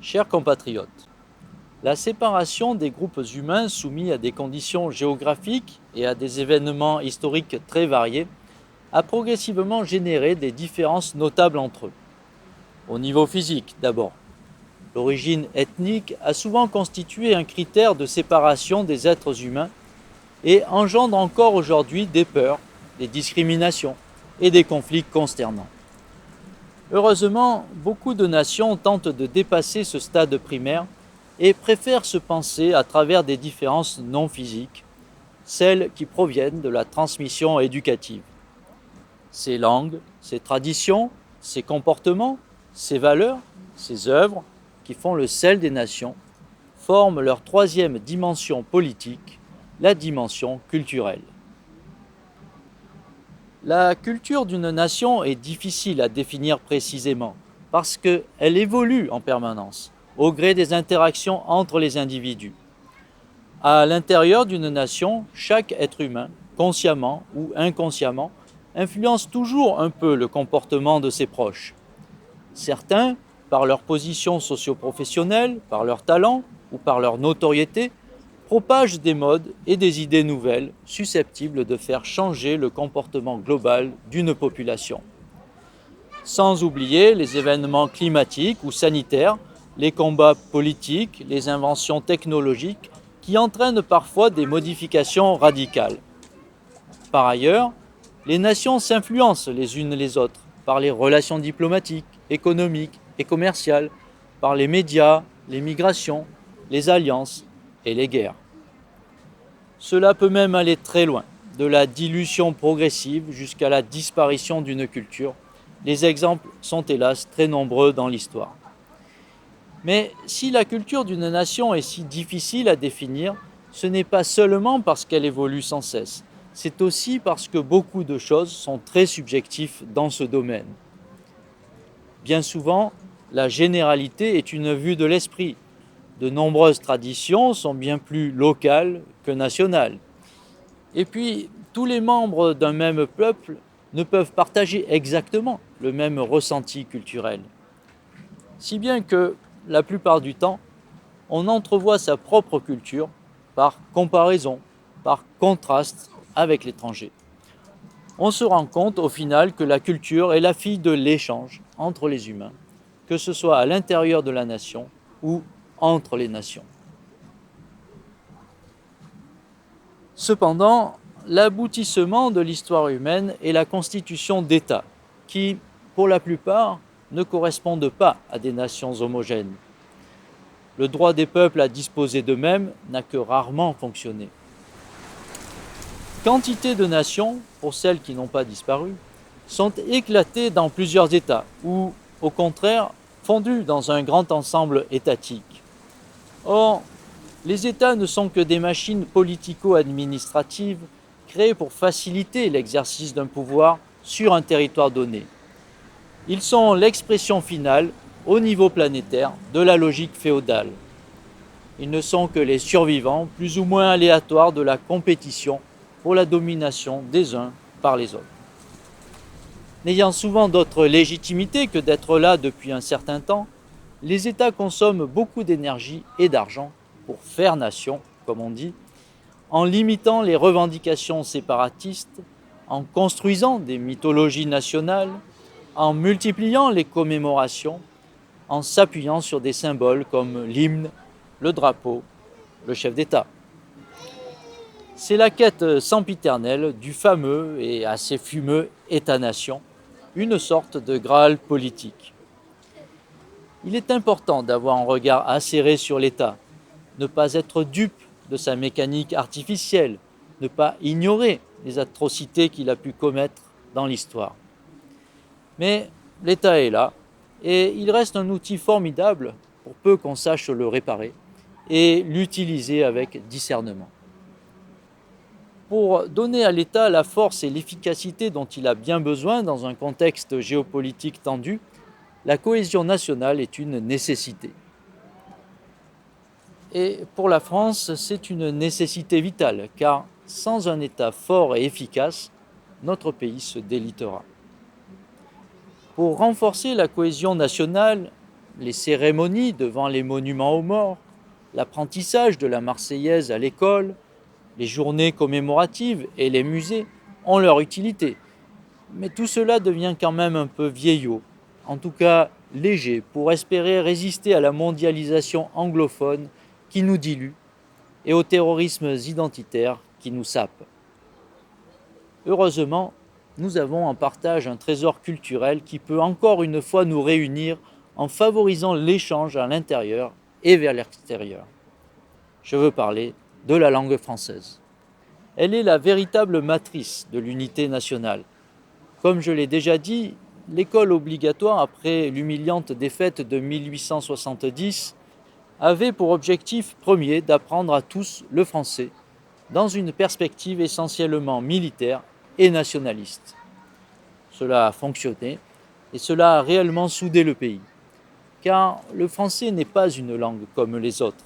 Chers compatriotes, la séparation des groupes humains soumis à des conditions géographiques et à des événements historiques très variés a progressivement généré des différences notables entre eux. Au niveau physique d'abord, l'origine ethnique a souvent constitué un critère de séparation des êtres humains et engendre encore aujourd'hui des peurs, des discriminations et des conflits consternants. Heureusement, beaucoup de nations tentent de dépasser ce stade primaire et préfèrent se penser à travers des différences non physiques, celles qui proviennent de la transmission éducative. Ces langues, ces traditions, ces comportements, ces valeurs, ces œuvres, qui font le sel des nations, forment leur troisième dimension politique, la dimension culturelle. La culture d'une nation est difficile à définir précisément parce qu'elle évolue en permanence au gré des interactions entre les individus. À l'intérieur d'une nation, chaque être humain, consciemment ou inconsciemment, influence toujours un peu le comportement de ses proches. Certains, par leur position socio-professionnelle, par leur talent ou par leur notoriété, propagent des modes et des idées nouvelles susceptibles de faire changer le comportement global d'une population. Sans oublier les événements climatiques ou sanitaires, les combats politiques, les inventions technologiques qui entraînent parfois des modifications radicales. Par ailleurs, les nations s'influencent les unes les autres par les relations diplomatiques, économiques et commerciales, par les médias, les migrations, les alliances et les guerres. Cela peut même aller très loin, de la dilution progressive jusqu'à la disparition d'une culture. Les exemples sont hélas très nombreux dans l'histoire. Mais si la culture d'une nation est si difficile à définir, ce n'est pas seulement parce qu'elle évolue sans cesse, c'est aussi parce que beaucoup de choses sont très subjectives dans ce domaine. Bien souvent, la généralité est une vue de l'esprit. De nombreuses traditions sont bien plus locales que nationales. Et puis, tous les membres d'un même peuple ne peuvent partager exactement le même ressenti culturel. Si bien que, la plupart du temps, on entrevoit sa propre culture par comparaison, par contraste avec l'étranger. On se rend compte au final que la culture est la fille de l'échange entre les humains, que ce soit à l'intérieur de la nation ou entre les nations. Cependant, l'aboutissement de l'histoire humaine est la constitution d'États, qui, pour la plupart, ne correspondent pas à des nations homogènes. Le droit des peuples à disposer d'eux-mêmes n'a que rarement fonctionné. Quantité de nations, pour celles qui n'ont pas disparu, sont éclatées dans plusieurs États, ou, au contraire, fondues dans un grand ensemble étatique. Or, les États ne sont que des machines politico-administratives créées pour faciliter l'exercice d'un pouvoir sur un territoire donné. Ils sont l'expression finale, au niveau planétaire, de la logique féodale. Ils ne sont que les survivants, plus ou moins aléatoires, de la compétition pour la domination des uns par les autres. N'ayant souvent d'autre légitimité que d'être là depuis un certain temps, les États consomment beaucoup d'énergie et d'argent pour faire nation, comme on dit, en limitant les revendications séparatistes, en construisant des mythologies nationales, en multipliant les commémorations, en s'appuyant sur des symboles comme l'hymne, le drapeau, le chef d'État. C'est la quête sempiternelle du fameux et assez fumeux État-nation, une sorte de Graal politique. Il est important d'avoir un regard acéré sur l'État, ne pas être dupe de sa mécanique artificielle, ne pas ignorer les atrocités qu'il a pu commettre dans l'histoire. Mais l'État est là, et il reste un outil formidable pour peu qu'on sache le réparer et l'utiliser avec discernement. Pour donner à l'État la force et l'efficacité dont il a bien besoin dans un contexte géopolitique tendu, la cohésion nationale est une nécessité. Et pour la France, c'est une nécessité vitale, car sans un État fort et efficace, notre pays se délitera. Pour renforcer la cohésion nationale, les cérémonies devant les monuments aux morts, l'apprentissage de la Marseillaise à l'école, les journées commémoratives et les musées ont leur utilité. Mais tout cela devient quand même un peu vieillot, en tout cas léger, pour espérer résister à la mondialisation anglophone qui nous dilue et aux terrorismes identitaires qui nous sapent. Heureusement, nous avons en partage un trésor culturel qui peut encore une fois nous réunir en favorisant l'échange à l'intérieur et vers l'extérieur. Je veux parler de la langue française. Elle est la véritable matrice de l'unité nationale. Comme je l'ai déjà dit, l'école obligatoire, après l'humiliante défaite de 1870, avait pour objectif premier d'apprendre à tous le français, dans une perspective essentiellement militaire et nationaliste. Cela a fonctionné et cela a réellement soudé le pays. Car le français n'est pas une langue comme les autres.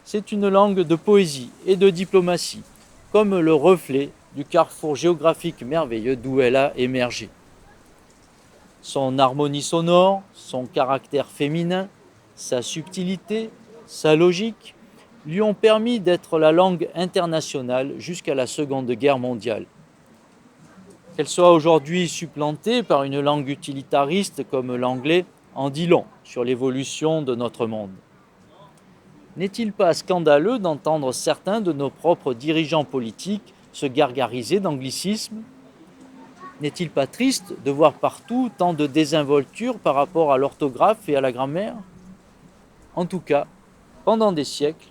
C'est une langue de poésie et de diplomatie, comme le reflet du carrefour géographique merveilleux d'où elle a émergé. Son harmonie sonore, son caractère féminin, sa subtilité, sa logique lui ont permis d'être la langue internationale jusqu'à la Seconde Guerre mondiale. Qu'elle soit aujourd'hui supplantée par une langue utilitariste comme l'anglais en dit long sur l'évolution de notre monde. N'est-il pas scandaleux d'entendre certains de nos propres dirigeants politiques se gargariser d'anglicisme ? N'est-il pas triste de voir partout tant de désinvolture par rapport à l'orthographe et à la grammaire ? En tout cas, pendant des siècles,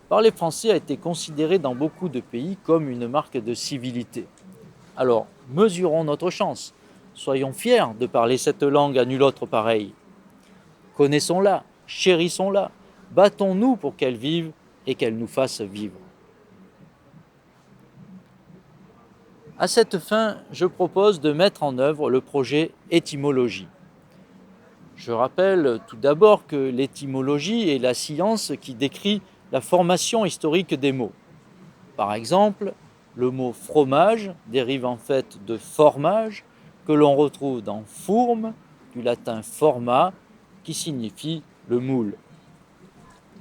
parler français a été considéré dans beaucoup de pays comme une marque de civilité. Alors, mesurons notre chance. Soyons fiers de parler cette langue à nul autre pareil. Connaissons-la, chérissons-la, battons-nous pour qu'elle vive et qu'elle nous fasse vivre. À cette fin, je propose de mettre en œuvre le projet Étymologie. Je rappelle tout d'abord que l'étymologie est la science qui décrit la formation historique des mots. Par exemple, le mot fromage dérive en fait de formage, que l'on retrouve dans fourme, du latin forma, qui signifie le moule.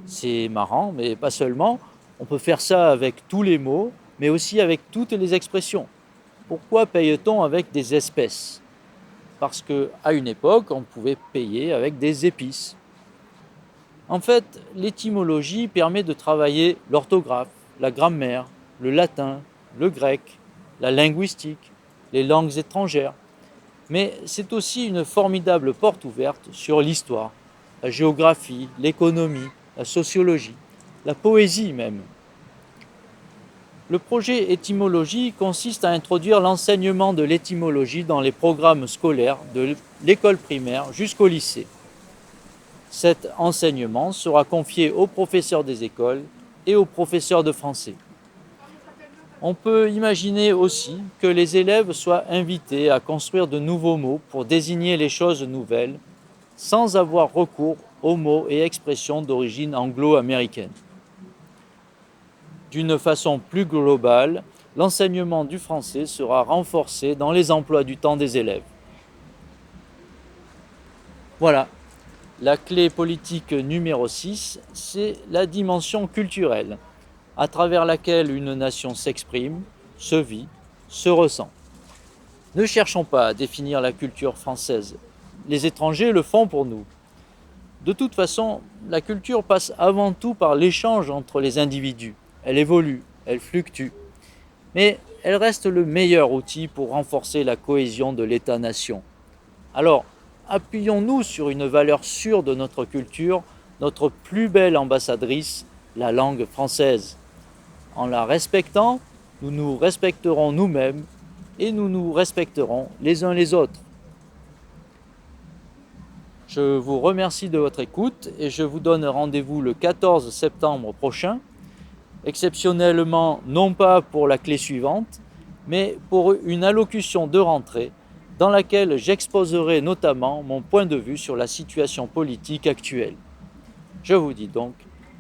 C'est marrant, mais pas seulement. On peut faire ça avec tous les mots, mais aussi avec toutes les expressions. Pourquoi paye-t-on avec des espèces ? Parce qu'à une époque, on pouvait payer avec des épices. En fait, l'étymologie permet de travailler l'orthographe, la grammaire, le latin, le grec, la linguistique, les langues étrangères. Mais c'est aussi une formidable porte ouverte sur l'histoire, la géographie, l'économie, la sociologie, la poésie même. Le projet Étymologie consiste à introduire l'enseignement de l'étymologie dans les programmes scolaires de l'école primaire jusqu'au lycée. Cet enseignement sera confié aux professeurs des écoles et aux professeurs de français. On peut imaginer aussi que les élèves soient invités à construire de nouveaux mots pour désigner les choses nouvelles, sans avoir recours aux mots et expressions d'origine anglo-américaine. D'une façon plus globale, l'enseignement du français sera renforcé dans les emplois du temps des élèves. Voilà, la clé politique numéro 6, c'est la dimension culturelle, à travers laquelle une nation s'exprime, se vit, se ressent. Ne cherchons pas à définir la culture française. Les étrangers le font pour nous. De toute façon, la culture passe avant tout par l'échange entre les individus. Elle évolue, elle fluctue. Mais elle reste le meilleur outil pour renforcer la cohésion de l'État-nation. Alors, appuyons-nous sur une valeur sûre de notre culture, notre plus belle ambassadrice, la langue française. En la respectant, nous nous respecterons nous-mêmes et nous nous respecterons les uns les autres. Je vous remercie de votre écoute et je vous donne rendez-vous le 14 septembre prochain, exceptionnellement non pas pour la clé suivante, mais pour une allocution de rentrée dans laquelle j'exposerai notamment mon point de vue sur la situation politique actuelle. Je vous dis donc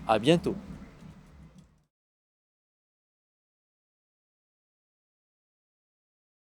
à bientôt.